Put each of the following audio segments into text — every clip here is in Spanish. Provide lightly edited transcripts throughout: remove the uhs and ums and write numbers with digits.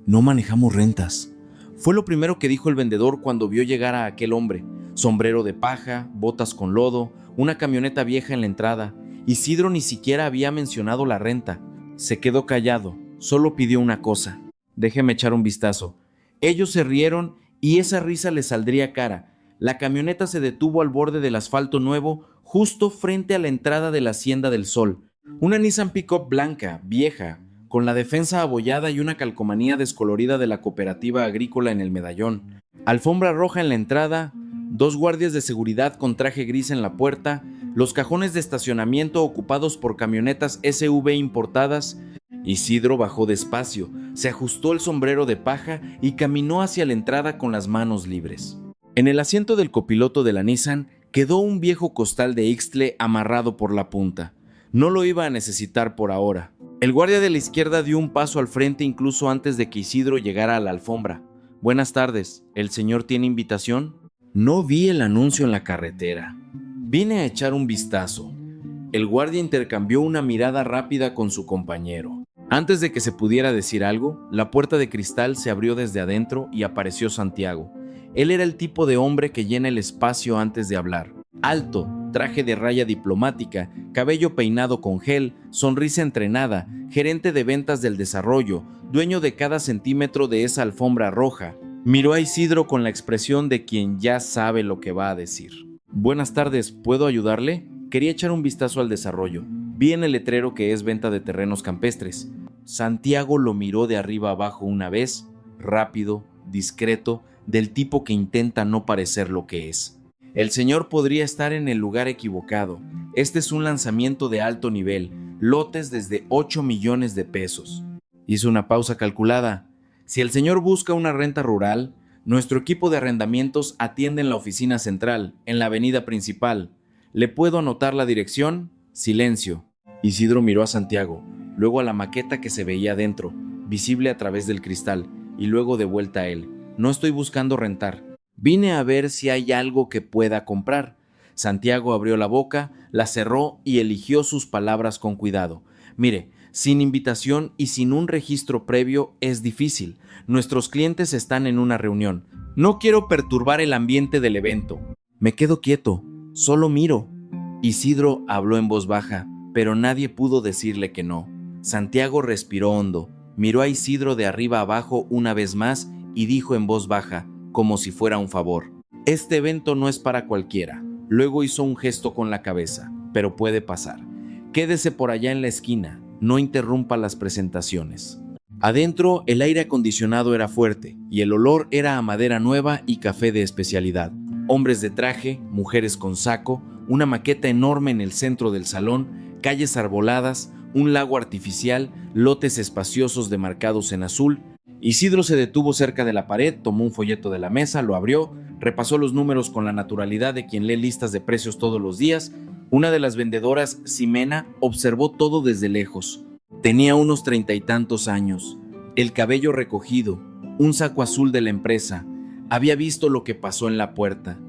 No manejamos rentas. Fue lo primero que dijo el vendedor cuando vio llegar a aquel hombre. Sombrero de paja, botas con lodo, una camioneta vieja en la entrada. Isidro ni siquiera había mencionado la renta. Se quedó callado, solo pidió una cosa: déjeme echar un vistazo. Ellos se rieron y esa risa les saldría cara. La camioneta se detuvo al borde del asfalto nuevo, justo frente a la entrada de la Hacienda del Sol. Una Nissan Pickup blanca, vieja, con la defensa abollada y una calcomanía descolorida de la cooperativa agrícola en el medallón. Alfombra roja en la entrada, dos guardias de seguridad con traje gris en la puerta, los cajones de estacionamiento ocupados por camionetas SUV importadas. Isidro bajó despacio, se ajustó el sombrero de paja y caminó hacia la entrada con las manos libres. En el asiento del copiloto de la Nissan quedó un viejo costal de Ixtle amarrado por la punta. No lo iba a necesitar por ahora. El guardia de la izquierda dio un paso al frente incluso antes de que Isidro llegara a la alfombra. Buenas tardes, ¿el señor tiene invitación? No vi el anuncio en la carretera. Vine a echar un vistazo. El guardia intercambió una mirada rápida con su compañero. Antes de que se pudiera decir algo, la puerta de cristal se abrió desde adentro y apareció Santiago. Él era el tipo de hombre que llena el espacio antes de hablar. Alto, traje de raya diplomática, cabello peinado con gel, sonrisa entrenada, gerente de ventas del desarrollo, dueño de cada centímetro de esa alfombra roja. Miró a Isidro con la expresión de quien ya sabe lo que va a decir. Buenas tardes, ¿puedo ayudarle? Quería echar un vistazo al desarrollo. Vi en el letrero que es venta de terrenos campestres. Santiago lo miró de arriba abajo una vez, rápido, discreto, del tipo que intenta no parecer lo que es. El señor podría estar en el lugar equivocado. Este es un lanzamiento de alto nivel, lotes desde 8 millones de pesos. Hizo una pausa calculada. Si el señor busca una renta rural, nuestro equipo de arrendamientos atiende en la oficina central, en la avenida principal. ¿Le puedo anotar la dirección? Silencio. Isidro miró a Santiago, luego a la maqueta que se veía dentro, visible a través del cristal, y luego de vuelta a él. No estoy buscando rentar. Vine a ver si hay algo que pueda comprar. Santiago abrió la boca, la cerró y eligió sus palabras con cuidado. Mire, sin invitación y sin un registro previo es difícil. Nuestros clientes están en una reunión. No quiero perturbar el ambiente del evento. Me quedo quieto, solo miro. Isidro habló en voz baja, pero nadie pudo decirle que no. Santiago respiró hondo, miró a Isidro de arriba abajo una vez más y dijo en voz baja, como si fuera un favor: este evento no es para cualquiera. Luego hizo un gesto con la cabeza, pero puede pasar. Quédese por allá en la esquina, no interrumpa las presentaciones. Adentro el aire acondicionado era fuerte y el olor era a madera nueva y café de especialidad. Hombres de traje, mujeres con saco, una maqueta enorme en el centro del salón, calles arboladas, un lago artificial, lotes espaciosos demarcados en azul. Isidro se detuvo cerca de la pared, tomó un folleto de la mesa, lo abrió, repasó los números con la naturalidad de quien lee listas de precios todos los días. Una de las vendedoras, Ximena, observó todo desde lejos. Tenía unos 30 y tantos años, el cabello recogido, un saco azul de la empresa. Había visto lo que pasó en la puerta.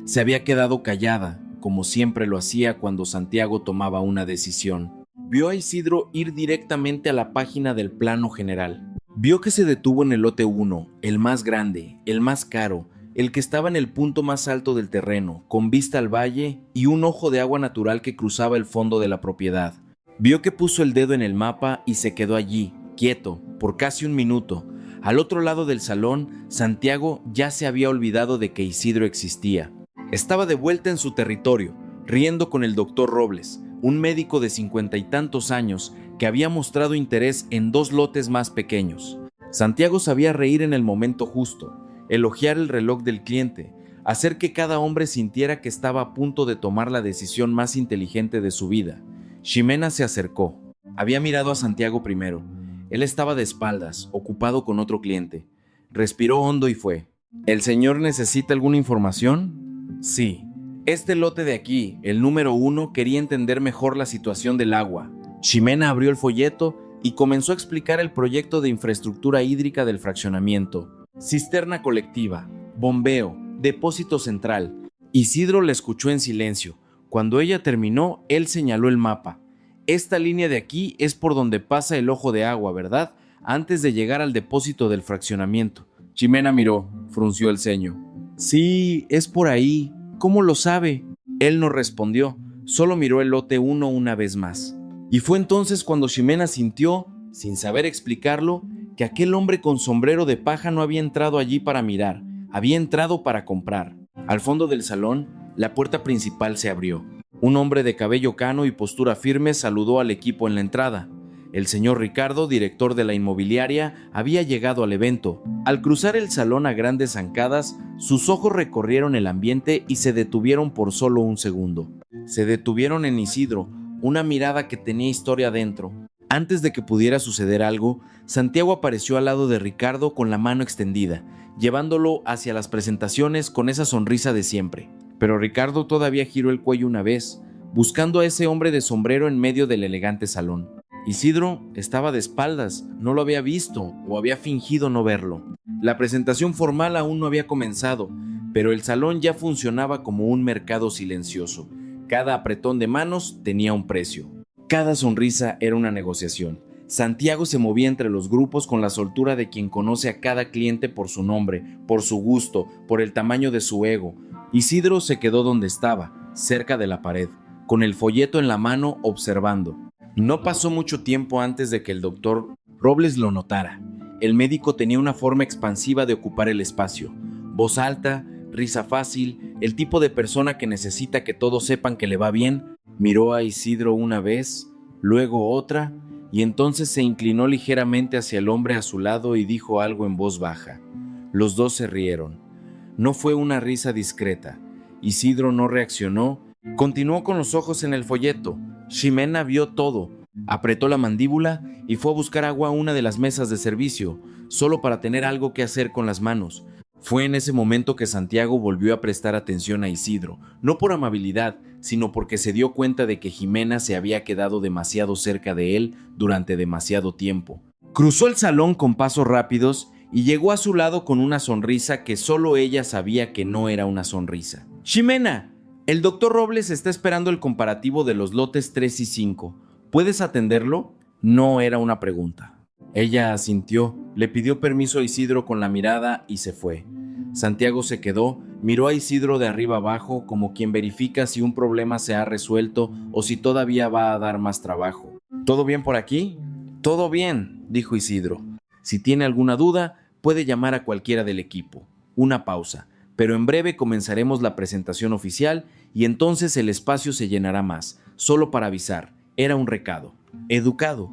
Se había quedado callada, como siempre lo hacía cuando Santiago tomaba una decisión. Vio a Isidro ir directamente a la página del plano general. Vio que se detuvo en el lote 1, el más grande, el más caro, el que estaba en el punto más alto del terreno, con vista al valle y un ojo de agua natural que cruzaba el fondo de la propiedad. Vio que puso el dedo en el mapa y se quedó allí, quieto, por casi un minuto. Al otro lado del salón, Santiago ya se había olvidado de que Isidro existía. Estaba de vuelta en su territorio, riendo con el doctor Robles, un médico de 50 y tantos años que había mostrado interés en 2 lotes más pequeños. Santiago sabía reír en el momento justo, elogiar el reloj del cliente, hacer que cada hombre sintiera que estaba a punto de tomar la decisión más inteligente de su vida. Ximena se acercó. Había mirado a Santiago primero. Él estaba de espaldas, ocupado con otro cliente. Respiró hondo y fue. ¿El señor necesita alguna información? Sí. Este lote de aquí, el número 1, quería entender mejor la situación del agua. Ximena abrió el folleto y comenzó a explicar el proyecto de infraestructura hídrica del fraccionamiento. Cisterna colectiva, bombeo, depósito central. Isidro la escuchó en silencio. Cuando ella terminó, él señaló el mapa. Esta línea de aquí es por donde pasa el ojo de agua, ¿verdad? antes de llegar al depósito del fraccionamiento. Ximena miró, frunció el ceño. Sí, es por ahí. ¿Cómo lo sabe? Él no respondió, solo miró el lote 1 una vez más. Y fue entonces cuando Ximena sintió, sin saber explicarlo, que aquel hombre con sombrero de paja no había entrado allí para mirar, había entrado para comprar. Al fondo del salón, la puerta principal se abrió. Un hombre de cabello cano y postura firme saludó al equipo en la entrada. El señor Ricardo, director de la inmobiliaria, había llegado al evento. Al cruzar el salón a grandes zancadas, sus ojos recorrieron el ambiente y se detuvieron por solo un segundo. Se detuvieron en Isidro, una mirada que tenía historia dentro. Antes de que pudiera suceder algo, Santiago apareció al lado de Ricardo con la mano extendida, llevándolo hacia las presentaciones con esa sonrisa de siempre. Pero Ricardo todavía giró el cuello una vez, buscando a ese hombre de sombrero en medio del elegante salón. Isidro estaba de espaldas, no lo había visto o había fingido no verlo. La presentación formal aún no había comenzado, pero el salón ya funcionaba como un mercado silencioso. Cada apretón de manos tenía un precio. Cada sonrisa era una negociación. Santiago se movía entre los grupos con la soltura de quien conoce a cada cliente por su nombre, por su gusto, por el tamaño de su ego. Isidro se quedó donde estaba, cerca de la pared, con el folleto en la mano observando. No pasó mucho tiempo antes de que el doctor Robles lo notara. El médico tenía una forma expansiva de ocupar el espacio. Voz alta, risa fácil, el tipo de persona que necesita que todos sepan que le va bien. Miró a Isidro una vez, luego otra, y entonces se inclinó ligeramente hacia el hombre a su lado y dijo algo en voz baja. Los dos se rieron. No fue una risa discreta. Isidro no reaccionó. Continuó con los ojos en el folleto. Ximena vio todo. Apretó la mandíbula y fue a buscar agua a una de las mesas de servicio, solo para tener algo que hacer con las manos. Fue en ese momento que Santiago volvió a prestar atención a Isidro, no por amabilidad, sino porque se dio cuenta de que Ximena se había quedado demasiado cerca de él durante demasiado tiempo. Cruzó el salón con pasos rápidos y llegó a su lado con una sonrisa que solo ella sabía que no era una sonrisa. «Ximena, el doctor Robles está esperando el comparativo de los lotes 3 y 5. ¿Puedes atenderlo?» No era una pregunta. Ella asintió, le pidió permiso a Isidro con la mirada y se fue. Santiago se quedó, miró a Isidro de arriba abajo como quien verifica si un problema se ha resuelto o si todavía va a dar más trabajo. ¿Todo bien por aquí? Todo bien, dijo Isidro. Si tiene alguna duda, puede llamar a cualquiera del equipo. Una pausa, pero en breve comenzaremos la presentación oficial y entonces el espacio se llenará más. Solo para avisar, era un recado. Educado,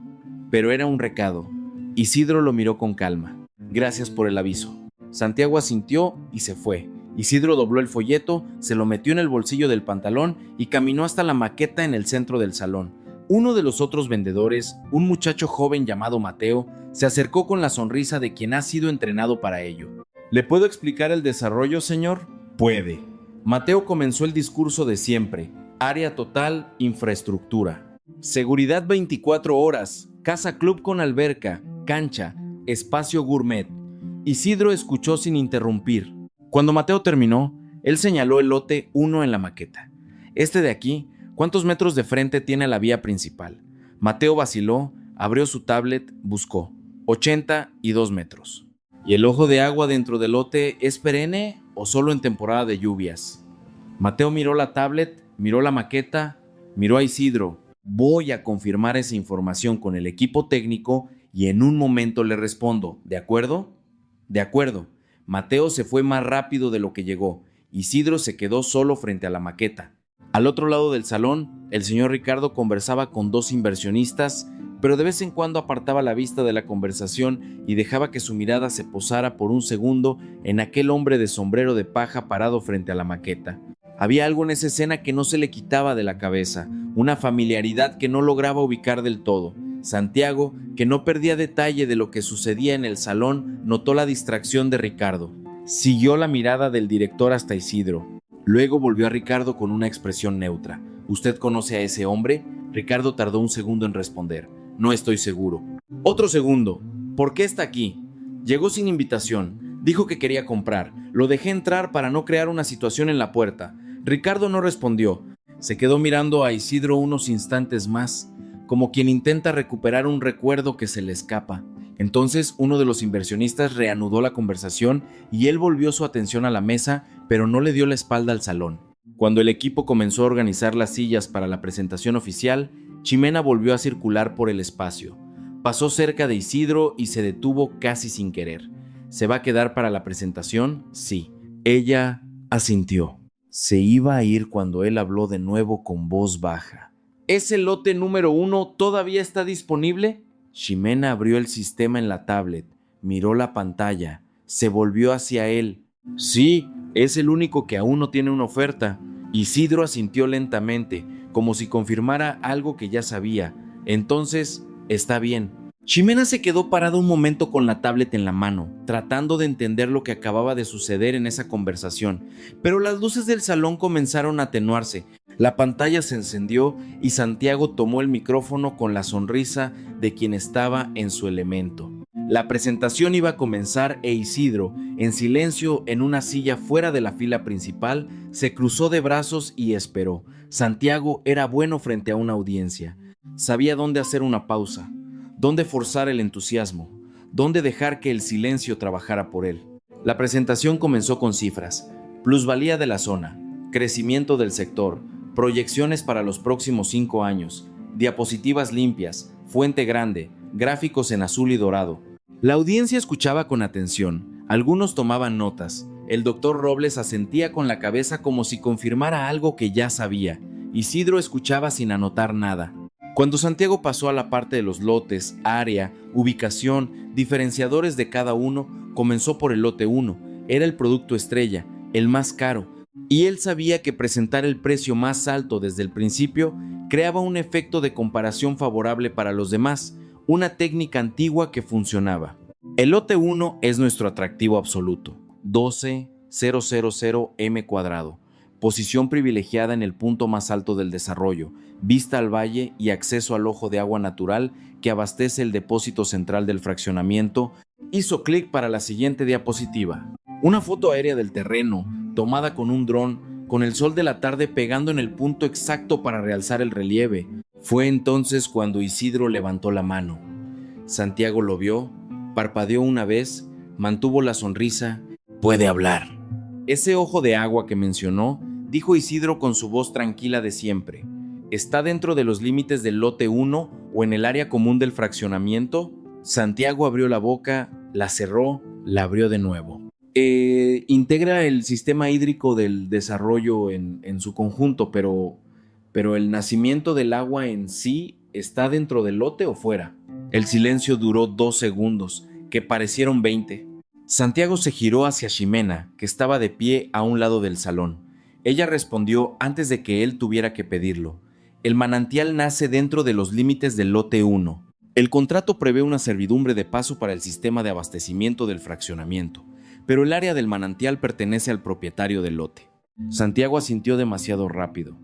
pero era un recado. Isidro lo miró con calma. Gracias por el aviso. Santiago asintió y se fue. Isidro dobló el folleto, se lo metió en el bolsillo del pantalón y caminó hasta la maqueta en el centro del salón. Uno de los otros vendedores, un muchacho joven llamado Mateo, se acercó con la sonrisa de quien ha sido entrenado para ello. ¿Le puedo explicar el desarrollo, señor? Puede. Mateo comenzó el discurso de siempre. Área total, infraestructura. Seguridad 24 horas, casa club con alberca, cancha, espacio gourmet. Isidro escuchó sin interrumpir. Cuando Mateo terminó, él señaló el lote 1 en la maqueta. Este de aquí, ¿cuántos metros de frente tiene a la vía principal? Mateo vaciló, abrió su tablet, buscó. 82 metros. ¿Y el ojo de agua dentro del lote es perenne o solo en temporada de lluvias? Mateo miró la tablet, miró la maqueta, miró a Isidro. Voy a confirmar esa información con el equipo técnico y en un momento le respondo, ¿de acuerdo? De acuerdo. Mateo se fue más rápido de lo que llegó. Isidro se quedó solo frente a la maqueta. Al otro lado del salón, el señor Ricardo conversaba con dos inversionistas, pero de vez en cuando apartaba la vista de la conversación y dejaba que su mirada se posara por un segundo en aquel hombre de sombrero de paja parado frente a la maqueta. Había algo en esa escena que no se le quitaba de la cabeza, una familiaridad que no lograba ubicar del todo. Santiago, que no perdía detalle de lo que sucedía en el salón, notó la distracción de Ricardo. Siguió la mirada del director hasta Isidro. Luego volvió a Ricardo con una expresión neutra. ¿Usted conoce a ese hombre? Ricardo tardó un segundo en responder. No estoy seguro. Otro segundo. ¿Por qué está aquí? Llegó sin invitación. Dijo que quería comprar. Lo dejé entrar para no crear una situación en la puerta. Ricardo no respondió. Se quedó mirando a Isidro unos instantes más, como quien intenta recuperar un recuerdo que se le escapa. Entonces uno de los inversionistas reanudó la conversación y él volvió su atención a la mesa, pero no le dio la espalda al salón. Cuando el equipo comenzó a organizar las sillas para la presentación oficial, Ximena volvió a circular por el espacio. Pasó cerca de Isidro y se detuvo casi sin querer. ¿Se va a quedar para la presentación? Sí. Ella asintió. Se iba a ir cuando él habló de nuevo con voz baja. ¿Ese lote número 1 todavía está disponible? Ximena abrió el sistema en la tablet, miró la pantalla, se volvió hacia él. Sí, es el único que aún no tiene una oferta. Isidro asintió lentamente, como si confirmara algo que ya sabía. Entonces, está bien. Ximena se quedó parada un momento con la tablet en la mano, tratando de entender lo que acababa de suceder en esa conversación, pero las luces del salón comenzaron a atenuarse. La pantalla se encendió y Santiago tomó el micrófono con la sonrisa de quien estaba en su elemento. La presentación iba a comenzar e Isidro, en silencio en una silla fuera de la fila principal, se cruzó de brazos y esperó. Santiago era bueno frente a una audiencia. Sabía dónde hacer una pausa, dónde forzar el entusiasmo, dónde dejar que el silencio trabajara por él. La presentación comenzó con cifras: plusvalía de la zona, crecimiento del sector, proyecciones para los próximos 5 años, diapositivas limpias, fuente grande, gráficos en azul y dorado. La audiencia escuchaba con atención, algunos tomaban notas. El doctor Robles asentía con la cabeza como si confirmara algo que ya sabía. Isidro escuchaba sin anotar nada. Cuando Santiago pasó a la parte de los lotes, área, ubicación, diferenciadores de cada uno, comenzó por el lote 1. Era el producto estrella, el más caro, y él sabía que presentar el precio más alto desde el principio creaba un efecto de comparación favorable para los demás, una técnica antigua que funcionaba. El lote 1 es nuestro atractivo absoluto, 12,000 m cuadrado, posición privilegiada en el punto más alto del desarrollo, vista al valle y acceso al ojo de agua natural que abastece el depósito central del fraccionamiento. Hizo clic para la siguiente diapositiva. Una foto aérea del terreno, tomada con un dron, con el sol de la tarde pegando en el punto exacto para realzar el relieve. Fue entonces cuando Isidro levantó la mano. Santiago lo vio, parpadeó una vez, mantuvo la sonrisa. Puede hablar. Ese ojo de agua que mencionó, dijo Isidro con su voz tranquila de siempre, ¿está dentro de los límites del lote 1 o en el área común del fraccionamiento? Santiago abrió la boca, la cerró, la abrió de nuevo. Integra el sistema hídrico del desarrollo en su conjunto, pero el nacimiento del agua en sí, ¿está dentro del lote o fuera? El silencio duró 2 segundos, que parecieron 20. Santiago se giró hacia Ximena, que estaba de pie a un lado del salón. Ella respondió antes de que él tuviera que pedirlo. El manantial nace dentro de los límites del lote 1. El contrato prevé una servidumbre de paso para el sistema de abastecimiento del fraccionamiento, pero el área del manantial pertenece al propietario del lote. Santiago asintió demasiado rápido.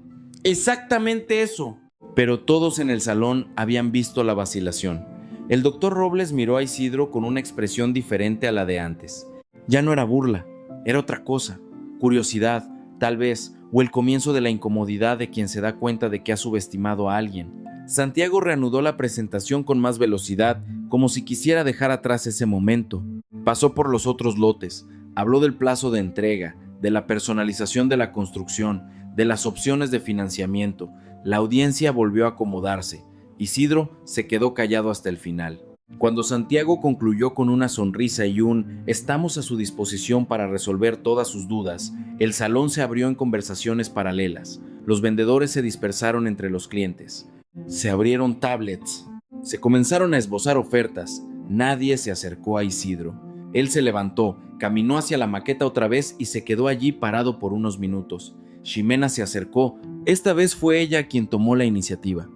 ¡Exactamente eso! Pero todos en el salón habían visto la vacilación. El doctor Robles miró a Isidro con una expresión diferente a la de antes. Ya no era burla, era otra cosa. Curiosidad, tal vez, o el comienzo de la incomodidad de quien se da cuenta de que ha subestimado a alguien. Santiago reanudó la presentación con más velocidad, como si quisiera dejar atrás ese momento. Pasó por los otros lotes, habló del plazo de entrega, de la personalización de la construcción, de las opciones de financiamiento. La audiencia volvió a acomodarse. Isidro se quedó callado hasta el final. Cuando Santiago concluyó con una sonrisa y un «estamos a su disposición para resolver todas sus dudas», el salón se abrió en conversaciones paralelas. Los vendedores se dispersaron entre los clientes. Se abrieron tablets. Se comenzaron a esbozar ofertas. Nadie se acercó a Isidro. Él se levantó, caminó hacia la maqueta otra vez y se quedó allí parado por unos minutos. Ximena se acercó. Esta vez fue ella quien tomó la iniciativa.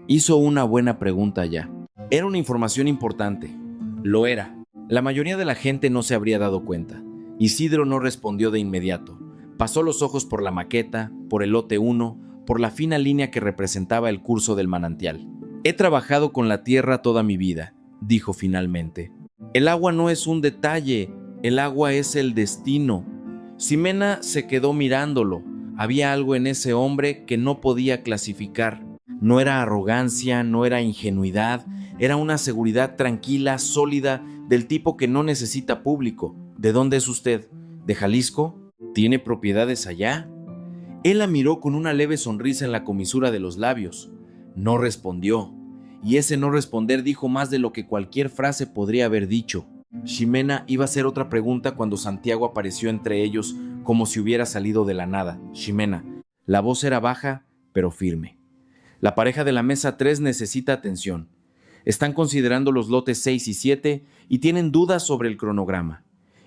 Hizo una buena pregunta ya. Era una información importante. Lo era. La mayoría de la gente no se habría dado cuenta. Isidro no respondió de inmediato. Pasó los ojos por la maqueta, por el lote 1, por la fina línea que representaba el curso del manantial. He trabajado con la tierra toda mi vida, dijo finalmente. El agua no es un detalle, el agua es el destino. Ximena se quedó mirándolo. Había algo en ese hombre que no podía clasificar. No era arrogancia, no era ingenuidad, Era una seguridad tranquila, sólida, del tipo que no necesita público. ¿De dónde es usted? ¿De Jalisco? ¿Tiene propiedades allá? Él la miró con una leve sonrisa en la comisura de los labios. No respondió, y ese no responder dijo más de lo que cualquier frase podría haber dicho. Ximena iba a hacer otra pregunta cuando Santiago apareció entre ellos como si hubiera salido de la nada. Ximena. La voz era baja, pero firme. La pareja de la mesa 3 necesita atención. Están considerando los lotes 6 y 7 y tienen dudas sobre el cronograma.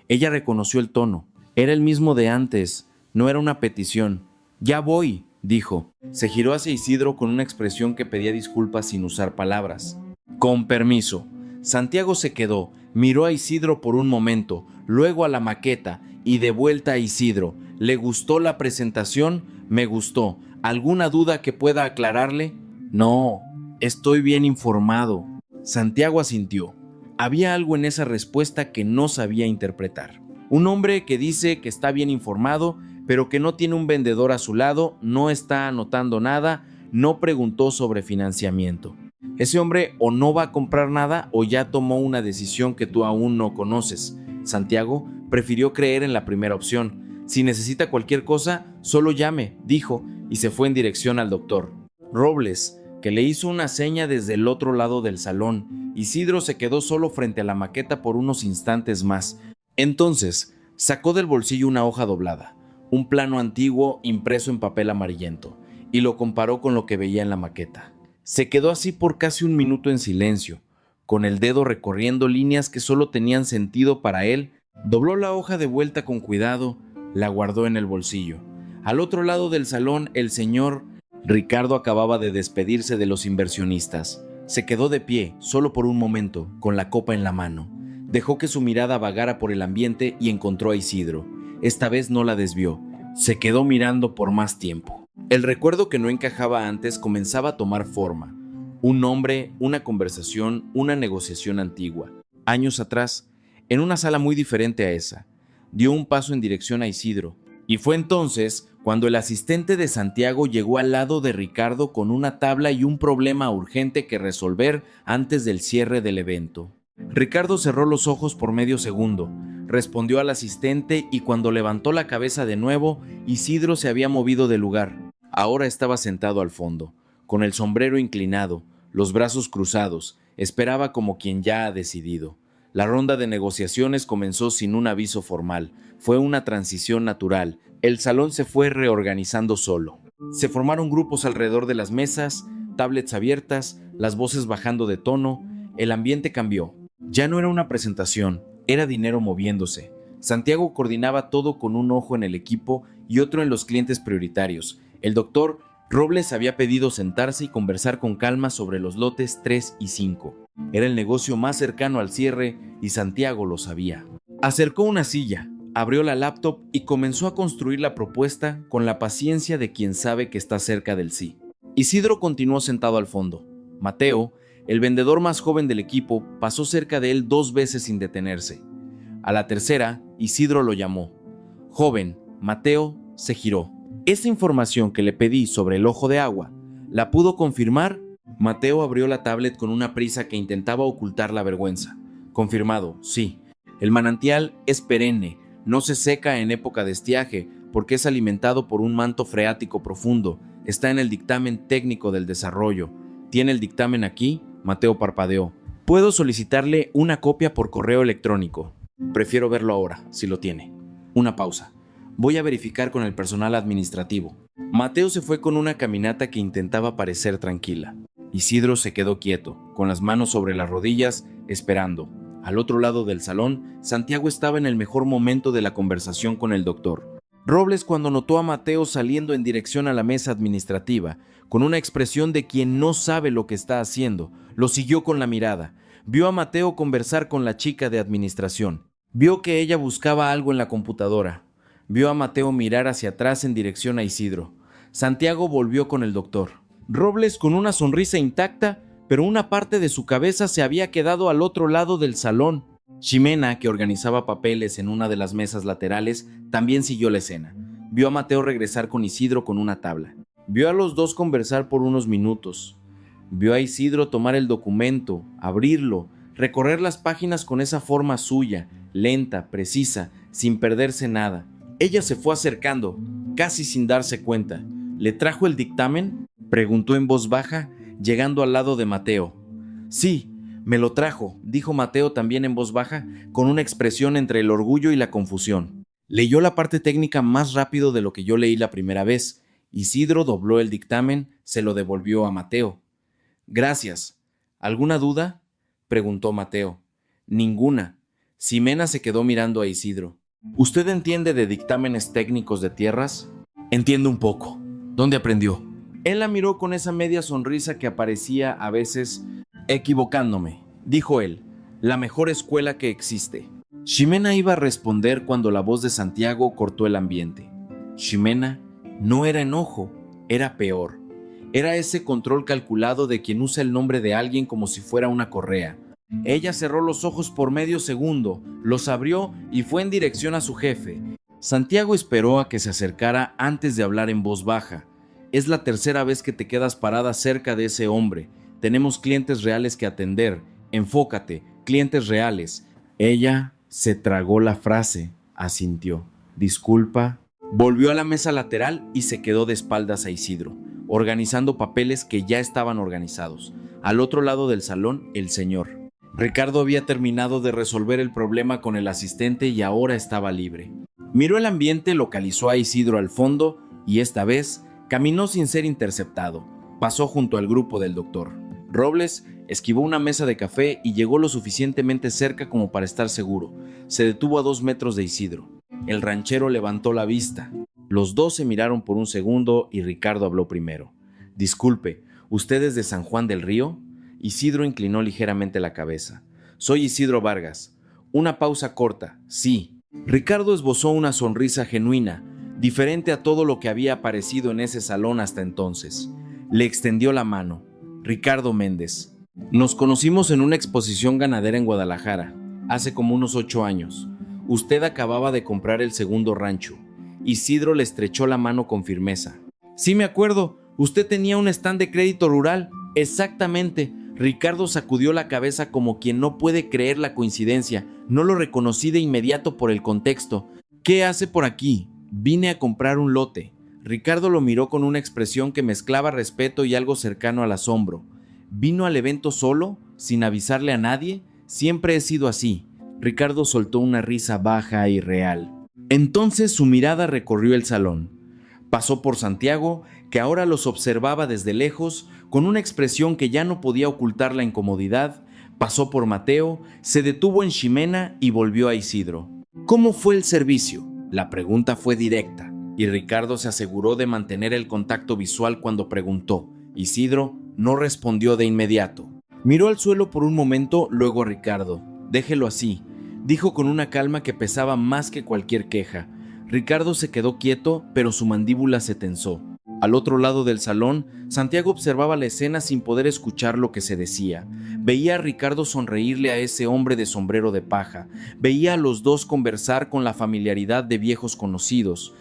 Ella reconoció el tono. Era el mismo de antes, no era una petición. Ya voy, dijo. Se giró hacia Isidro con una expresión que pedía disculpas sin usar palabras. Con permiso. Santiago se quedó, miró a Isidro por un momento, luego a la maqueta y de vuelta a Isidro. ¿Le gustó la presentación? Me gustó. ¿Alguna duda que pueda aclararle? No, estoy bien informado. Santiago asintió. Había algo en esa respuesta que no sabía interpretar. Un hombre que dice que está bien informado, pero que no tiene un vendedor a su lado, no está anotando nada, no preguntó sobre financiamiento. Ese hombre o no va a comprar nada o ya tomó una decisión que tú aún no conoces. Santiago prefirió creer en la primera opción. Si necesita cualquier cosa, solo llame, dijo, y se fue en dirección al doctor. Robles, que le hizo una seña desde el otro lado del salón. Isidro se quedó solo frente a la maqueta por unos instantes más. Entonces, sacó del bolsillo una hoja doblada, un plano antiguo impreso en papel amarillento, y lo comparó con lo que veía en la maqueta. Se quedó así por casi un minuto en silencio, con el dedo recorriendo líneas que solo tenían sentido para él. Dobló la hoja de vuelta con cuidado, la guardó en el bolsillo. Al otro lado del salón, el señor Ricardo acababa de despedirse de los inversionistas. Se quedó de pie, solo por un momento, con la copa en la mano. Dejó que su mirada vagara por el ambiente y encontró a Isidro. Esta vez no la desvió. Se quedó mirando por más tiempo. El recuerdo que no encajaba antes comenzaba a tomar forma. Un nombre, una conversación, una negociación antigua. Años atrás, en una sala muy diferente a esa. Dio un paso en dirección a Isidro. Y fue entonces cuando el asistente de Santiago llegó al lado de Ricardo con una tabla y un problema urgente que resolver antes del cierre del evento. Ricardo cerró los ojos por medio segundo, respondió al asistente y cuando levantó la cabeza de nuevo, Isidro se había movido de lugar. Ahora estaba sentado al fondo, con el sombrero inclinado, los brazos cruzados, esperaba como quien ya ha decidido. La ronda de negociaciones comenzó sin un aviso formal, fue una transición natural. El salón se fue reorganizando solo. Se formaron grupos alrededor de las mesas, tablets abiertas, las voces bajando de tono. El ambiente cambió. Ya no era una presentación, era dinero moviéndose. Santiago coordinaba todo con un ojo en el equipo y otro en los clientes prioritarios. El doctor Robles había pedido sentarse y conversar con calma sobre los lotes 3 y 5. Era el negocio más cercano al cierre y Santiago lo sabía. Acercó una silla, abrió la laptop y comenzó a construir la propuesta con la paciencia de quien sabe que está cerca del sí. Isidro continuó sentado al fondo. Mateo, el vendedor más joven del equipo, pasó cerca de él 2 veces sin detenerse. A la tercera, Isidro lo llamó. Joven, Mateo se giró. Esa información que le pedí sobre el ojo de agua, ¿la pudo confirmar? Mateo abrió la tablet con una prisa que intentaba ocultar la vergüenza. Confirmado, sí. El manantial es perenne, no se seca en época de estiaje porque es alimentado por un manto freático profundo. Está en el dictamen técnico del desarrollo. ¿Tiene el dictamen aquí? Mateo parpadeó. Puedo solicitarle una copia por correo electrónico. Prefiero verlo ahora, si lo tiene. Una pausa. Voy a verificar con el personal administrativo. Mateo se fue con una caminata que intentaba parecer tranquila. Isidro se quedó quieto, con las manos sobre las rodillas, esperando. Al otro lado del salón, Santiago estaba en el mejor momento de la conversación con el doctor. Robles, cuando notó a Mateo saliendo en dirección a la mesa administrativa, con una expresión de quien no sabe lo que está haciendo, lo siguió con la mirada. Vio a Mateo conversar con la chica de administración. Vio que ella buscaba algo en la computadora. Vio a Mateo mirar hacia atrás en dirección a Isidro. Santiago volvió con el doctor. Robles, con una sonrisa intacta, pero una parte de su cabeza se había quedado al otro lado del salón. Ximena, que organizaba papeles en una de las mesas laterales, también siguió la escena. Vio a Mateo regresar con Isidro con una tabla. Vio a los dos conversar por unos minutos. Vio a Isidro tomar el documento, abrirlo, recorrer las páginas con esa forma suya, lenta, precisa, sin perderse nada. Ella se fue acercando, casi sin darse cuenta. ¿Le trajo el dictamen?, preguntó en voz baja, llegando al lado de Mateo. Sí, me lo trajo, dijo Mateo también en voz baja, con una expresión entre el orgullo y la confusión. Leyó la parte técnica más rápido de lo que yo leí la primera vez. Isidro dobló el dictamen, se lo devolvió a Mateo. Gracias. ¿Alguna duda?, preguntó Mateo. Ninguna. Ximena se quedó mirando a Isidro. ¿Usted entiende de dictámenes técnicos de tierras? Entiendo un poco. ¿Dónde aprendió? Él la miró con esa media sonrisa que aparecía a veces. Equivocándome, dijo él. La mejor escuela que existe. Ximena iba a responder cuando la voz de Santiago cortó el ambiente. Ximena no era enojo, era peor. Era ese control calculado de quien usa el nombre de alguien como si fuera una correa. Ella cerró los ojos por medio segundo, los abrió y fue en dirección a su jefe. Santiago esperó a que se acercara antes de hablar en voz baja. Es la tercera vez que te quedas parada cerca de ese hombre. Tenemos clientes reales que atender. Enfócate, clientes reales. Ella se tragó la frase, asintió. Disculpa. Volvió a la mesa lateral y se quedó de espaldas a Isidro, organizando papeles que ya estaban organizados. Al otro lado del salón, el señor. Ricardo había terminado de resolver el problema con el asistente y ahora estaba libre. Miró el ambiente, localizó a Isidro al fondo y esta vez caminó sin ser interceptado. Pasó junto al grupo del doctor. Robles esquivó una mesa de café y llegó lo suficientemente cerca como para estar seguro. Se detuvo a 2 metros de Isidro. El ranchero levantó la vista. Los dos se miraron por un segundo y Ricardo habló primero. Disculpe, ¿usted es de San Juan del Río? Isidro inclinó ligeramente la cabeza. Soy Isidro Vargas. Una pausa corta, sí. Ricardo esbozó una sonrisa genuina, diferente a todo lo que había aparecido en ese salón hasta entonces. Le extendió la mano. Ricardo Méndez. Nos conocimos en una exposición ganadera en Guadalajara, hace como unos 8 años. Usted acababa de comprar el segundo rancho. Isidro le estrechó la mano con firmeza. Sí me acuerdo, usted tenía un stand de crédito rural. Exactamente. Ricardo sacudió la cabeza como quien no puede creer la coincidencia. No lo reconocí de inmediato por el contexto. ¿Qué hace por aquí? Vine a comprar un lote. Ricardo lo miró con una expresión que mezclaba respeto y algo cercano al asombro. ¿Vino al evento solo, sin avisarle a nadie? Siempre he sido así. Ricardo soltó una risa baja y real. Entonces su mirada recorrió el salón. Pasó por Santiago, que ahora los observaba desde lejos, con una expresión que ya no podía ocultar la incomodidad. Pasó por Mateo, se detuvo en Ximena y volvió a Isidro. ¿Cómo fue el servicio? La pregunta fue directa, y Ricardo se aseguró de mantener el contacto visual cuando preguntó. Isidro no respondió de inmediato. Miró al suelo por un momento, luego a Ricardo. Déjelo así, dijo con una calma que pesaba más que cualquier queja. Ricardo se quedó quieto, pero su mandíbula se tensó. Al otro lado del salón, Santiago observaba la escena sin poder escuchar lo que se decía. Veía a Ricardo sonreírle a ese hombre de sombrero de paja. Veía a los dos conversar con la familiaridad de viejos conocidos.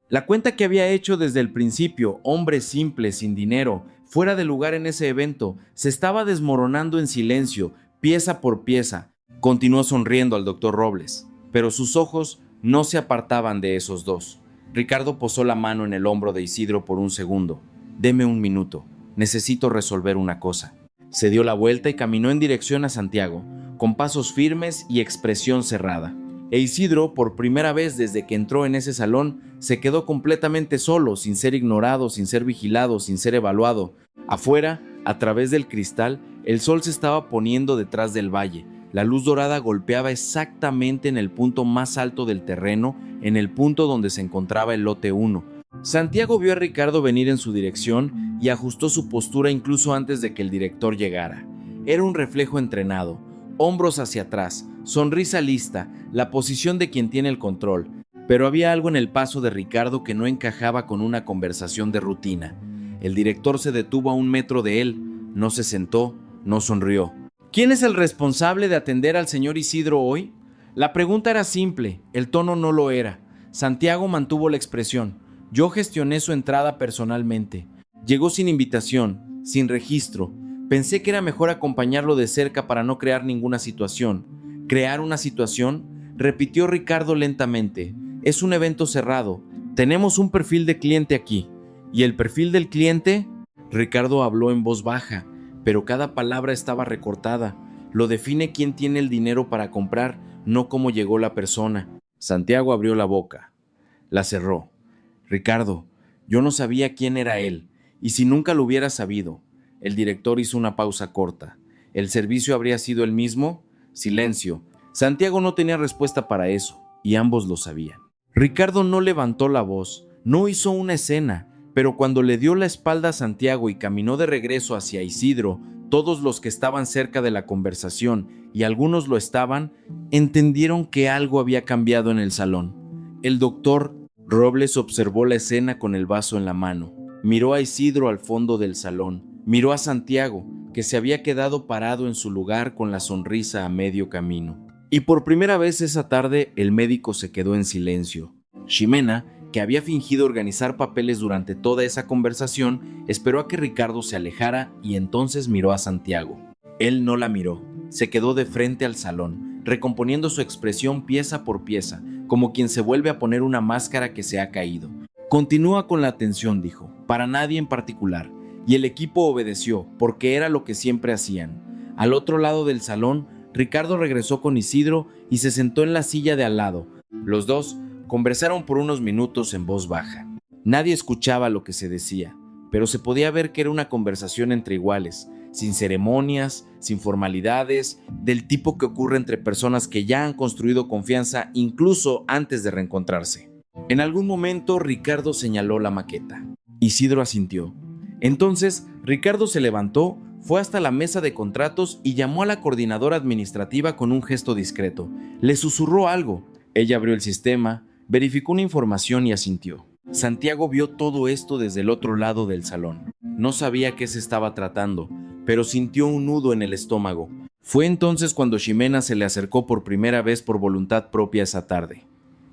La cuenta que había hecho desde el principio, hombre simple, sin dinero, fuera de lugar en ese evento, se estaba desmoronando en silencio, pieza por pieza. Continuó sonriendo al doctor Robles, pero sus ojos no se apartaban de esos dos. Ricardo posó la mano en el hombro de Isidro por un segundo. Deme un minuto, necesito resolver una cosa. Se dio la vuelta y caminó en dirección a Santiago, con pasos firmes y expresión cerrada. E Isidro, por primera vez desde que entró en ese salón, se quedó completamente solo, sin ser ignorado, sin ser vigilado, sin ser evaluado. Afuera, a través del cristal, el sol se estaba poniendo detrás del valle. La luz dorada golpeaba exactamente en el punto más alto del terreno, en el punto donde se encontraba el lote 1. Santiago vio a Ricardo venir en su dirección y ajustó su postura incluso antes de que el director llegara. Era un reflejo entrenado, hombros hacia atrás, sonrisa lista, la posición de quien tiene el control. Pero había algo en el paso de Ricardo que no encajaba con una conversación de rutina. El director se detuvo a 1 metro de él, no se sentó, no sonrió. ¿Quién es el responsable de atender al señor Isidro hoy? La pregunta era simple, el tono no lo era. Santiago mantuvo la expresión. Yo gestioné su entrada personalmente. Llegó sin invitación, sin registro. Pensé que era mejor acompañarlo de cerca para no crear ninguna situación. ¿Crear una situación?, repitió Ricardo lentamente. Es un evento cerrado. Tenemos un perfil de cliente aquí. ¿Y el perfil del cliente? Ricardo habló en voz baja, pero cada palabra estaba recortada. Lo define quién tiene el dinero para comprar, no cómo llegó la persona. Santiago abrió la boca. La cerró. Ricardo, yo no sabía quién era él, y si nunca lo hubiera sabido. El director hizo una pausa corta. ¿El servicio habría sido el mismo? Silencio. Santiago no tenía respuesta para eso, y ambos lo sabían. Ricardo no levantó la voz, no hizo una escena, pero cuando le dio la espalda a Santiago y caminó de regreso hacia Isidro, todos los que estaban cerca de la conversación, y algunos lo estaban, entendieron que algo había cambiado en el salón. El doctor Robles observó la escena con el vaso en la mano. Miró a Isidro al fondo del salón. Miró a Santiago, que se había quedado parado en su lugar con la sonrisa a medio camino. Y por primera vez esa tarde el médico se quedó en silencio. Ximena, que había fingido organizar papeles durante toda esa conversación, esperó a que Ricardo se alejara y entonces miró a Santiago. Él no la miró, se quedó de frente al salón, recomponiendo su expresión pieza por pieza, como quien se vuelve a poner una máscara que se ha caído. Continúa con la atención, dijo, para nadie en particular, y el equipo obedeció, porque era lo que siempre hacían. Al otro lado del salón, Ricardo regresó con Isidro y se sentó en la silla de al lado. Los dos conversaron por unos minutos en voz baja. Nadie escuchaba lo que se decía, pero se podía ver que era una conversación entre iguales, sin ceremonias, sin formalidades, del tipo que ocurre entre personas que ya han construido confianza incluso antes de reencontrarse. En algún momento Ricardo señaló la maqueta. Isidro asintió. Entonces Ricardo se levantó, fue hasta la mesa de contratos y llamó a la coordinadora administrativa con un gesto discreto. Le susurró algo. Ella abrió el sistema, verificó una información y asintió. Santiago vio todo esto desde el otro lado del salón. No sabía qué se estaba tratando, pero sintió un nudo en el estómago. Fue entonces cuando Ximena se le acercó por primera vez por voluntad propia esa tarde.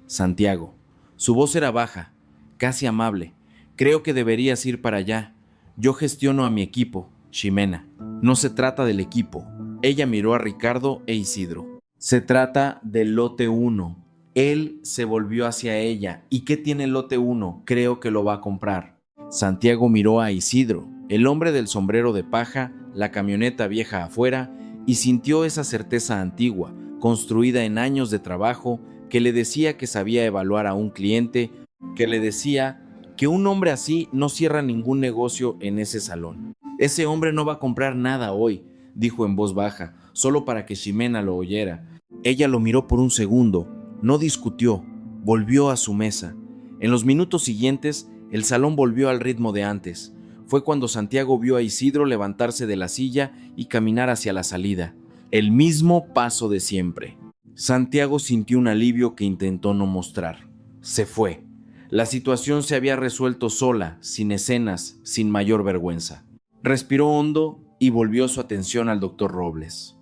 Santiago. Su voz era baja, casi amable. Creo que deberías ir para allá. Yo gestiono a mi equipo, Ximena. No se trata del equipo. Ella miró a Ricardo e Isidro. Se trata del lote 1. Él se volvió hacia ella. ¿Y qué tiene el lote 1? Creo que lo va a comprar. Santiago miró a Isidro, el hombre del sombrero de paja, la camioneta vieja afuera, y sintió esa certeza antigua, construida en años de trabajo, que le decía que sabía evaluar a un cliente, que le decía que un hombre así no cierra ningún negocio en ese salón. Ese hombre no va a comprar nada hoy, dijo en voz baja, solo para que Ximena lo oyera. Ella lo miró por un segundo, no discutió, volvió a su mesa. En los minutos siguientes, el salón volvió al ritmo de antes. Fue cuando Santiago vio a Isidro levantarse de la silla y caminar hacia la salida. El mismo paso de siempre. Santiago sintió un alivio que intentó no mostrar. Se fue. La situación se había resuelto sola, sin escenas, sin mayor vergüenza. Respiró hondo y volvió su atención al doctor Robles.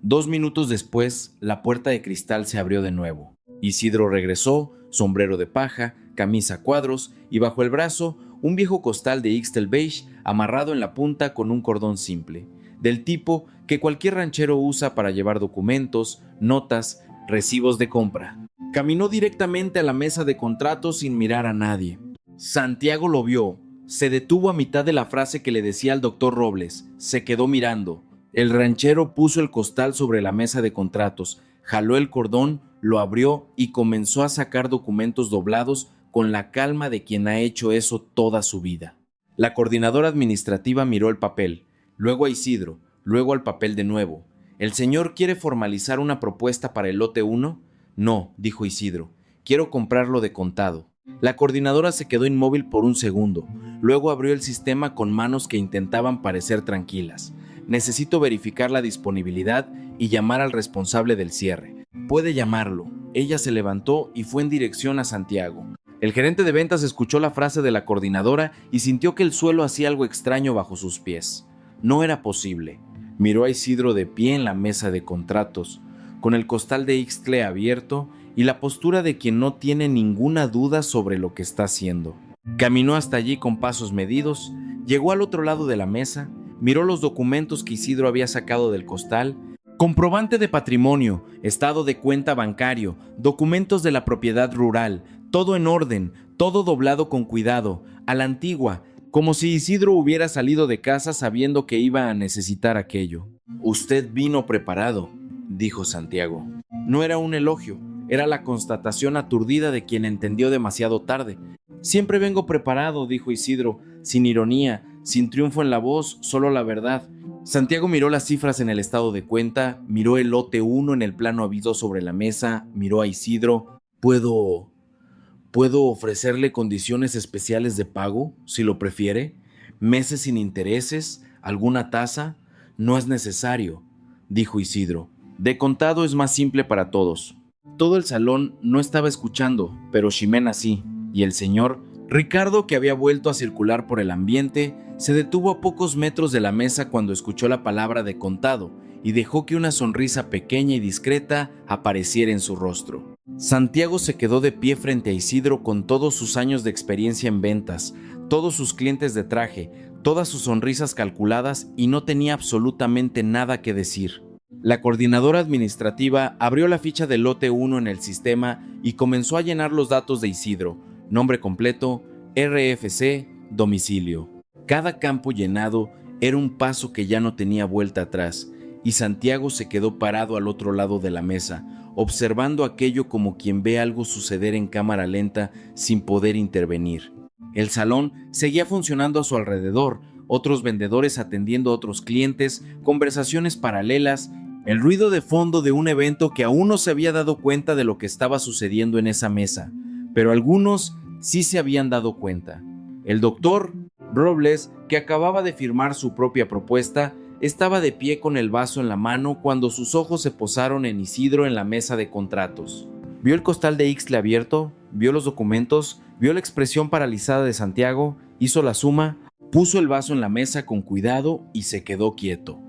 2 minutos después, la puerta de cristal se abrió de nuevo. Isidro regresó, sombrero de paja, camisa a cuadros y bajo el brazo un viejo costal de Ixtel beige amarrado en la punta con un cordón simple, del tipo que cualquier ranchero usa para llevar documentos, notas, recibos de compra. Caminó directamente a la mesa de contratos sin mirar a nadie. Santiago lo vio. Se detuvo a mitad de la frase que le decía al doctor Robles. Se quedó mirando. El ranchero puso el costal sobre la mesa de contratos, jaló el cordón, lo abrió y comenzó a sacar documentos doblados con la calma de quien ha hecho eso toda su vida. La coordinadora administrativa miró el papel, luego a Isidro, luego al papel de nuevo. ¿El señor quiere formalizar una propuesta para el lote 1? No, dijo Isidro. Quiero comprarlo de contado. La coordinadora se quedó inmóvil por un segundo. Luego abrió el sistema con manos que intentaban parecer tranquilas. Necesito verificar la disponibilidad y llamar al responsable del cierre. Puede llamarlo. Ella se levantó y fue en dirección a Santiago. El gerente de ventas escuchó la frase de la coordinadora y sintió que el suelo hacía algo extraño bajo sus pies. No era posible. Miró a Isidro de pie en la mesa de contratos, con el costal de Ixtle abierto y la postura de quien no tiene ninguna duda sobre lo que está haciendo. Caminó hasta allí con pasos medidos, llegó al otro lado de la mesa, miró los documentos que Isidro había sacado del costal. Comprobante de patrimonio, estado de cuenta bancario, documentos de la propiedad rural, todo en orden, todo doblado con cuidado, a la antigua, como si Isidro hubiera salido de casa sabiendo que iba a necesitar aquello. «Usted vino preparado», dijo Santiago. No era un elogio, era la constatación aturdida de quien entendió demasiado tarde. «Siempre vengo preparado», dijo Isidro, sin ironía, sin triunfo en la voz, solo la verdad. Santiago miró las cifras en el estado de cuenta, miró el lote 1 en el plano habido sobre la mesa, miró a Isidro. ¿Puedo ofrecerle condiciones especiales de pago, si lo prefiere? ¿Meses sin intereses? ¿Alguna tasa? No es necesario», dijo Isidro. «De contado es más simple para todos». Todo el salón no estaba escuchando, pero Ximena sí, y el señor Ricardo, que había vuelto a circular por el ambiente, se detuvo a pocos metros de la mesa cuando escuchó la palabra de contado y dejó que una sonrisa pequeña y discreta apareciera en su rostro. Santiago se quedó de pie frente a Isidro con todos sus años de experiencia en ventas, todos sus clientes de traje, todas sus sonrisas calculadas y no tenía absolutamente nada que decir. La coordinadora administrativa abrió la ficha del lote 1 en el sistema y comenzó a llenar los datos de Isidro: nombre completo, RFC, domicilio. Cada campo llenado era un paso que ya no tenía vuelta atrás, y Santiago se quedó parado al otro lado de la mesa, observando aquello como quien ve algo suceder en cámara lenta sin poder intervenir. El salón seguía funcionando a su alrededor, otros vendedores atendiendo a otros clientes, conversaciones paralelas, el ruido de fondo de un evento que aún no se había dado cuenta de lo que estaba sucediendo en esa mesa, pero algunos sí se habían dado cuenta. El doctor Robles, que acababa de firmar su propia propuesta, estaba de pie con el vaso en la mano cuando sus ojos se posaron en Isidro en la mesa de contratos. Vio el costal de Ixtle abierto, vio los documentos, vio la expresión paralizada de Santiago, hizo la suma, puso el vaso en la mesa con cuidado y se quedó quieto.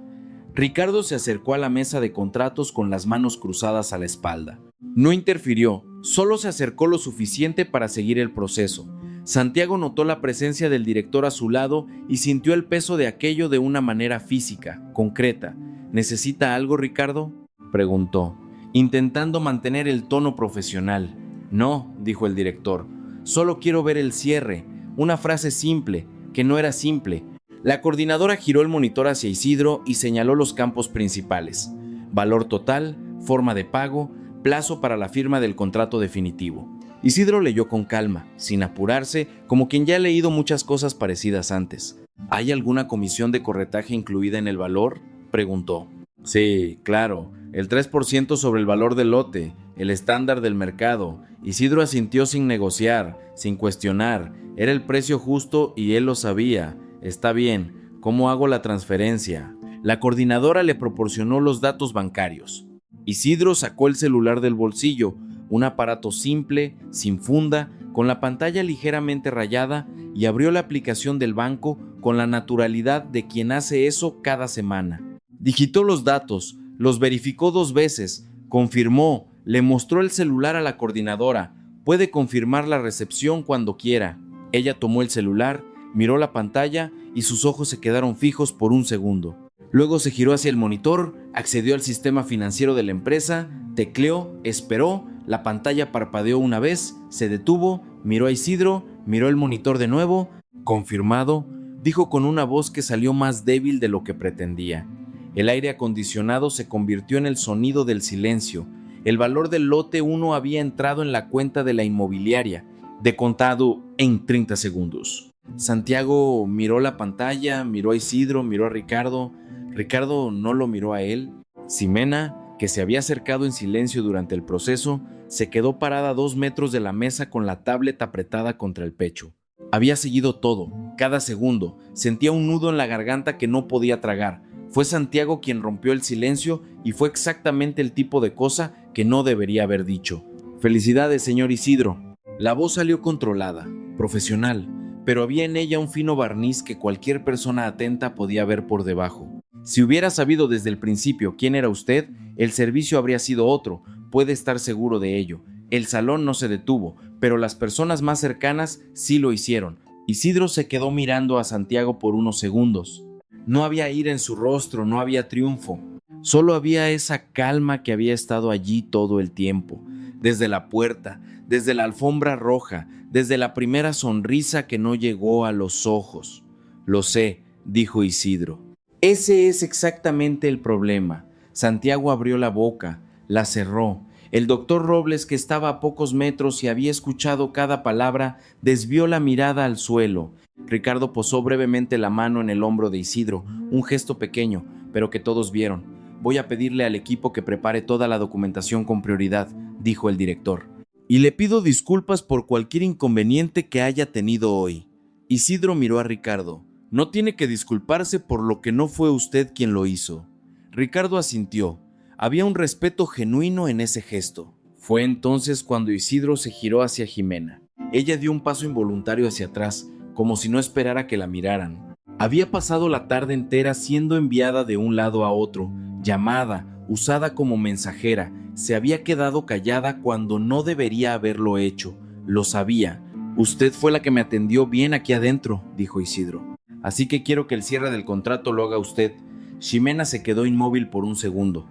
Ricardo se acercó a la mesa de contratos con las manos cruzadas a la espalda. No interfirió, solo se acercó lo suficiente para seguir el proceso. Santiago notó la presencia del director a su lado y sintió el peso de aquello de una manera física, concreta. «¿Necesita algo, Ricardo?», preguntó, intentando mantener el tono profesional. «No», dijo el director, «solo quiero ver el cierre, una frase simple, que no era simple». La coordinadora giró el monitor hacia Isidro y señaló los campos principales: valor total, forma de pago, plazo para la firma del contrato definitivo. Isidro leyó con calma, sin apurarse, como quien ya ha leído muchas cosas parecidas antes. «¿Hay alguna comisión de corretaje incluida en el valor?», preguntó. «Sí, claro, el 3% sobre el valor del lote, el estándar del mercado». Isidro asintió sin negociar, sin cuestionar. Era el precio justo y él lo sabía. «Está bien, ¿cómo hago la transferencia?». La coordinadora le proporcionó los datos bancarios. Isidro sacó el celular del bolsillo, un aparato simple, sin funda, con la pantalla ligeramente rayada, y abrió la aplicación del banco con la naturalidad de quien hace eso cada semana. Digitó los datos, los verificó 2 veces, confirmó, le mostró el celular a la coordinadora. «Puede confirmar la recepción cuando quiera». Ella tomó el celular, miró la pantalla y sus ojos se quedaron fijos por un segundo. Luego se giró hacia el monitor, accedió al sistema financiero de la empresa, tecleó, esperó, la pantalla parpadeó una vez, se detuvo, miró a Isidro, miró el monitor de nuevo. «Confirmado», dijo con una voz que salió más débil de lo que pretendía. El aire acondicionado se convirtió en el sonido del silencio. El valor del lote 1 había entrado en la cuenta de la inmobiliaria, de contado en 30 segundos. Santiago miró la pantalla, miró a Isidro, miró a Ricardo. Ricardo no lo miró a él. Ximena, que se había acercado en silencio durante el proceso, se quedó parada a 2 metros de la mesa con la tablet apretada contra el pecho. Había seguido todo, cada segundo. Sentía un nudo en la garganta que no podía tragar. Fue Santiago quien rompió el silencio y fue exactamente el tipo de cosa que no debería haber dicho. «Felicidades, señor Isidro». La voz salió controlada, profesional, pero había en ella un fino barniz que cualquier persona atenta podía ver por debajo. Si hubiera sabido desde el principio quién era usted, el servicio habría sido otro, puede estar seguro de ello. El salón no se detuvo, pero las personas más cercanas sí lo hicieron. Isidro se quedó mirando a Santiago por unos segundos. No había ira en su rostro, no había triunfo. Solo había esa calma que había estado allí todo el tiempo, desde la puerta, desde la alfombra roja, desde la primera sonrisa que no llegó a los ojos. Lo sé, dijo Isidro. Ese es exactamente el problema. Santiago abrió la boca, la cerró. El doctor Robles, que estaba a pocos metros y había escuchado cada palabra, desvió la mirada al suelo. Ricardo posó brevemente la mano en el hombro de Isidro, un gesto pequeño, pero que todos vieron. Voy a pedirle al equipo que prepare toda la documentación con prioridad, dijo el director. Y le pido disculpas por cualquier inconveniente que haya tenido hoy. Isidro miró a Ricardo. No tiene que disculparse por lo que no fue usted quien lo hizo. Ricardo asintió. Había un respeto genuino en ese gesto. Fue entonces cuando Isidro se giró hacia Jimena. Ella dio un paso involuntario hacia atrás, como si no esperara que la miraran. Había pasado la tarde entera siendo enviada de un lado a otro, llamada, usada como mensajera. Se había quedado callada cuando no debería haberlo hecho. Lo sabía. Usted fue la que me atendió bien aquí adentro, dijo Isidro. Así que quiero que el cierre del contrato lo haga usted. Ximena se quedó inmóvil por un segundo.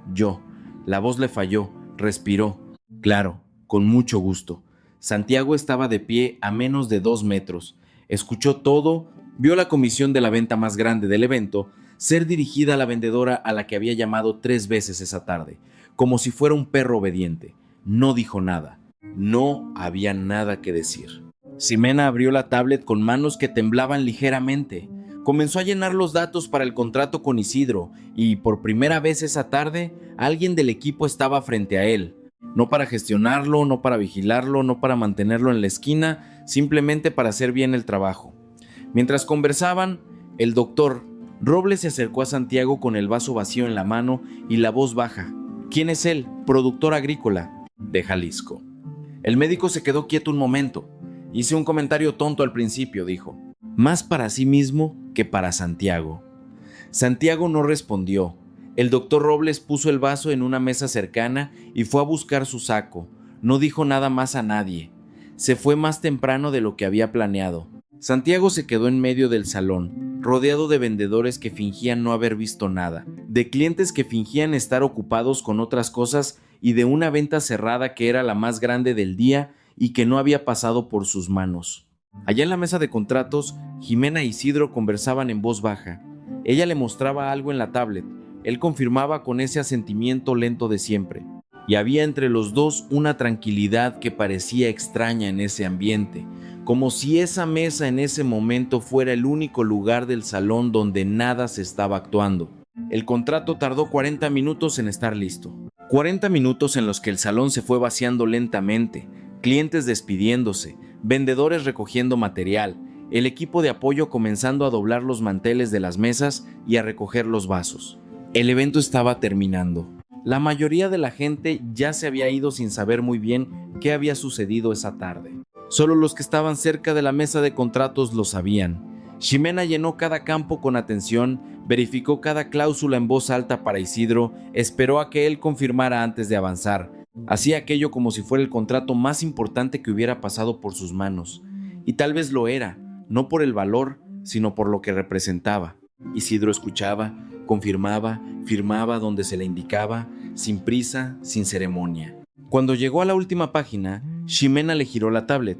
La voz le falló. Respiró. Claro, con mucho gusto. Santiago estaba de pie a menos de 2 metros. Escuchó todo, vio la comisión de la venta más grande del evento ser dirigida a la vendedora a la que había llamado 3 veces esa tarde, como si fuera un perro obediente. No dijo nada. No había nada que decir. Ximena abrió la tablet con manos que temblaban ligeramente. Comenzó a llenar los datos para el contrato con Isidro y, por primera vez esa tarde, alguien del equipo estaba frente a él. No para gestionarlo, no para vigilarlo, no para mantenerlo en la esquina, simplemente para hacer bien el trabajo. Mientras conversaban, el doctor Robles se acercó a Santiago con el vaso vacío en la mano y la voz baja. ¿Quién es él? Productor agrícola de Jalisco. El médico se quedó quieto un momento. Hice un comentario tonto al principio, dijo. Más para sí mismo que para Santiago. Santiago no respondió. El doctor Robles puso el vaso en una mesa cercana y fue a buscar su saco. No dijo nada más a nadie. Se fue más temprano de lo que había planeado. Santiago se quedó en medio del salón, rodeado de vendedores que fingían no haber visto nada, de clientes que fingían estar ocupados con otras cosas y de una venta cerrada que era la más grande del día y que no había pasado por sus manos. Allá en la mesa de contratos, Jimena e Isidro conversaban en voz baja. Ella le mostraba algo en la tablet. Él confirmaba con ese asentimiento lento de siempre. Y había entre los dos una tranquilidad que parecía extraña en ese ambiente, como si esa mesa en ese momento fuera el único lugar del salón donde nada se estaba actuando. El contrato tardó 40 minutos en estar listo. 40 minutos en los que el salón se fue vaciando lentamente, clientes despidiéndose, vendedores recogiendo material, el equipo de apoyo comenzando a doblar los manteles de las mesas y a recoger los vasos. El evento estaba terminando. La mayoría de la gente ya se había ido sin saber muy bien qué había sucedido esa tarde. Solo los que estaban cerca de la mesa de contratos lo sabían. Ximena llenó cada campo con atención, verificó cada cláusula en voz alta para Isidro, esperó a que él confirmara antes de avanzar. Hacía aquello como si fuera el contrato más importante que hubiera pasado por sus manos. Y tal vez lo era, no por el valor, sino por lo que representaba. Isidro escuchaba, confirmaba, firmaba donde se le indicaba, sin prisa, sin ceremonia. Cuando llegó a la última página, Ximena le giró la tablet.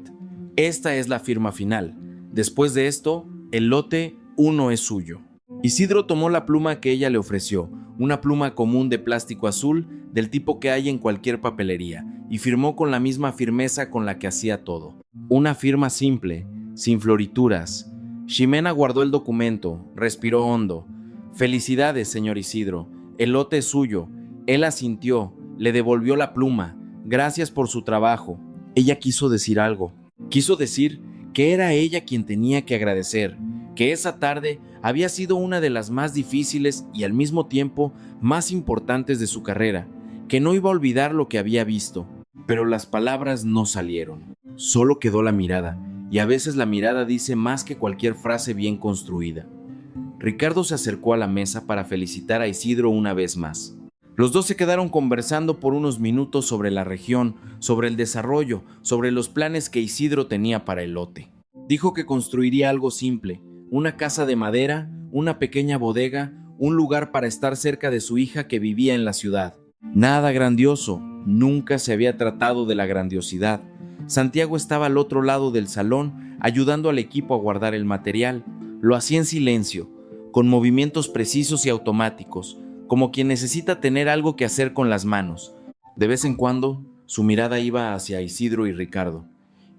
Esta es la firma final. Después de esto, el lote 1 es suyo. Isidro tomó la pluma que ella le ofreció, una pluma común de plástico azul del tipo que hay en cualquier papelería, y firmó con la misma firmeza con la que hacía todo. Una firma simple, sin florituras. Ximena guardó el documento, respiró hondo. Felicidades, señor Isidro. El lote es suyo. Él asintió, le devolvió la pluma. Gracias por su trabajo. Ella quiso decir algo. Quiso decir que era ella quien tenía que agradecer, que esa tarde había sido una de las más difíciles y al mismo tiempo más importantes de su carrera, que no iba a olvidar lo que había visto. Pero las palabras no salieron. Solo quedó la mirada, y a veces la mirada dice más que cualquier frase bien construida. Ricardo se acercó a la mesa para felicitar a Isidro una vez más. Los dos se quedaron conversando por unos minutos sobre la región, sobre el desarrollo, sobre los planes que Isidro tenía para el lote. Dijo que construiría algo simple, una casa de madera, una pequeña bodega, un lugar para estar cerca de su hija que vivía en la ciudad. Nada grandioso, nunca se había tratado de la grandiosidad. Santiago estaba al otro lado del salón, ayudando al equipo a guardar el material. Lo hacía en silencio, con movimientos precisos y automáticos, como quien necesita tener algo que hacer con las manos. De vez en cuando, su mirada iba hacia Isidro y Ricardo.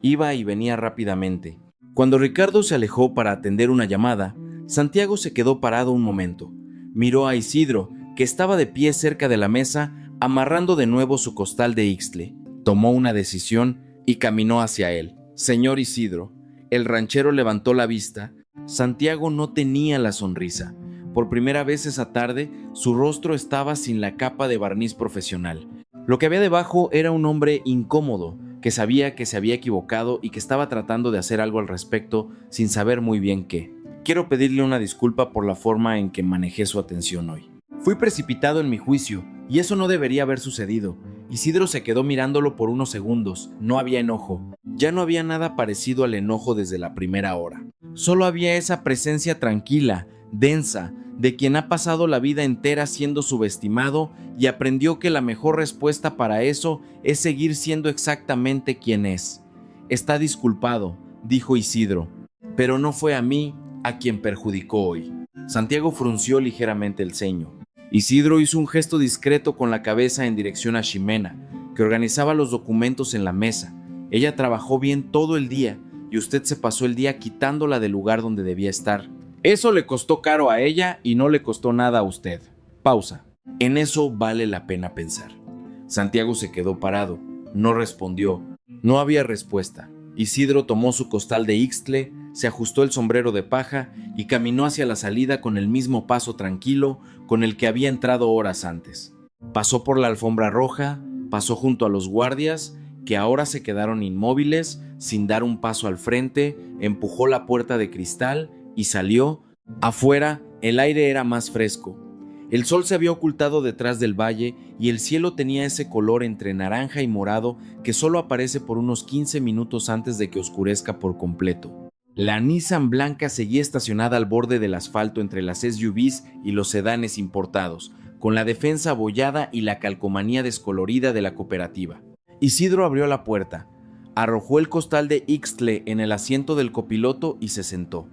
Iba y venía rápidamente. Cuando Ricardo se alejó para atender una llamada, Santiago se quedó parado un momento. Miró a Isidro, que estaba de pie cerca de la mesa, amarrando de nuevo su costal de ixtle. Tomó una decisión y caminó hacia él. Señor Isidro. El ranchero levantó la vista. Santiago no tenía la sonrisa. Por primera vez esa tarde, su rostro estaba sin la capa de barniz profesional. Lo que había debajo era un hombre incómodo, que sabía que se había equivocado y que estaba tratando de hacer algo al respecto sin saber muy bien qué. Quiero pedirle una disculpa por la forma en que manejé su atención hoy. Fui precipitado en mi juicio, y eso no debería haber sucedido. Isidro se quedó mirándolo por unos segundos. No había enojo. Ya no había nada parecido al enojo desde la primera hora. Solo había esa presencia tranquila, densa, de quien ha pasado la vida entera siendo subestimado y aprendió que la mejor respuesta para eso es seguir siendo exactamente quien es. Está disculpado, dijo Isidro, pero no fue a mí a quien perjudicó hoy. Santiago frunció ligeramente el ceño. Isidro hizo un gesto discreto con la cabeza en dirección a Ximena, que organizaba los documentos en la mesa. Ella trabajó bien todo el día y usted se pasó el día quitándola del lugar donde debía estar. Eso le costó caro a ella y no le costó nada a usted. Pausa. En eso vale la pena pensar. Santiago se quedó parado. No respondió. No había respuesta. Isidro tomó su costal de ixtle, se ajustó el sombrero de paja y caminó hacia la salida con el mismo paso tranquilo con el que había entrado horas antes. Pasó por la alfombra roja, pasó junto a los guardias, que ahora se quedaron inmóviles, sin dar un paso al frente, empujó la puerta de cristal y salió. Afuera, el aire era más fresco. El sol se había ocultado detrás del valle y el cielo tenía ese color entre naranja y morado que solo aparece por unos 15 minutos antes de que oscurezca por completo. La Nissan blanca seguía estacionada al borde del asfalto entre las SUVs y los sedanes importados, con la defensa abollada y la calcomanía descolorida de la cooperativa. Isidro abrió la puerta, arrojó el costal de ixtle en el asiento del copiloto y se sentó.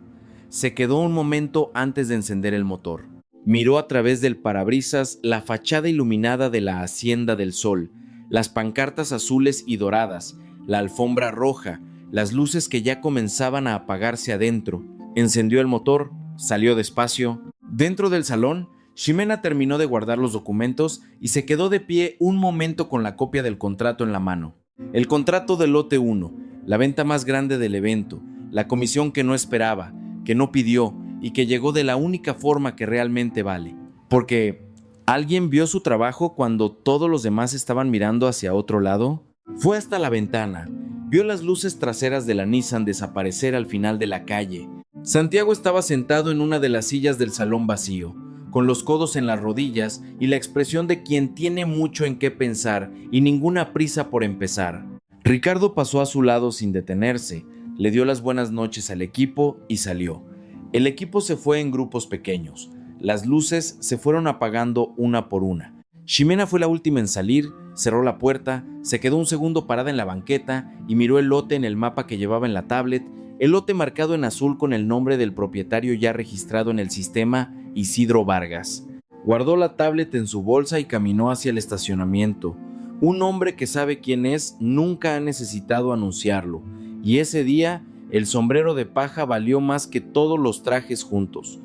Se quedó un momento antes de encender el motor. Miró a través del parabrisas la fachada iluminada de la Hacienda del Sol, las pancartas azules y doradas, la alfombra roja, las luces que ya comenzaban a apagarse adentro. Encendió el motor, salió despacio. Dentro del salón, Ximena terminó de guardar los documentos y se quedó de pie un momento con la copia del contrato en la mano. El contrato del lote 1, la venta más grande del evento, la comisión que no esperaba, que no pidió y que llegó de la única forma que realmente vale. Porque ¿alguien vio su trabajo cuando todos los demás estaban mirando hacia otro lado? Fue hasta la ventana, vio las luces traseras de la Nissan desaparecer al final de la calle. Santiago estaba sentado en una de las sillas del salón vacío, con los codos en las rodillas y la expresión de quien tiene mucho en qué pensar y ninguna prisa por empezar. Ricardo pasó a su lado sin detenerse, le dio las buenas noches al equipo y salió. El equipo se fue en grupos pequeños. Las luces se fueron apagando una por una. Ximena fue la última en salir, cerró la puerta, se quedó un segundo parada en la banqueta y miró el lote en el mapa que llevaba en la tablet, el lote marcado en azul con el nombre del propietario ya registrado en el sistema, Isidro Vargas. Guardó la tablet en su bolsa y caminó hacia el estacionamiento. Un hombre que sabe quién es nunca ha necesitado anunciarlo, y ese día el sombrero de paja valió más que todos los trajes juntos.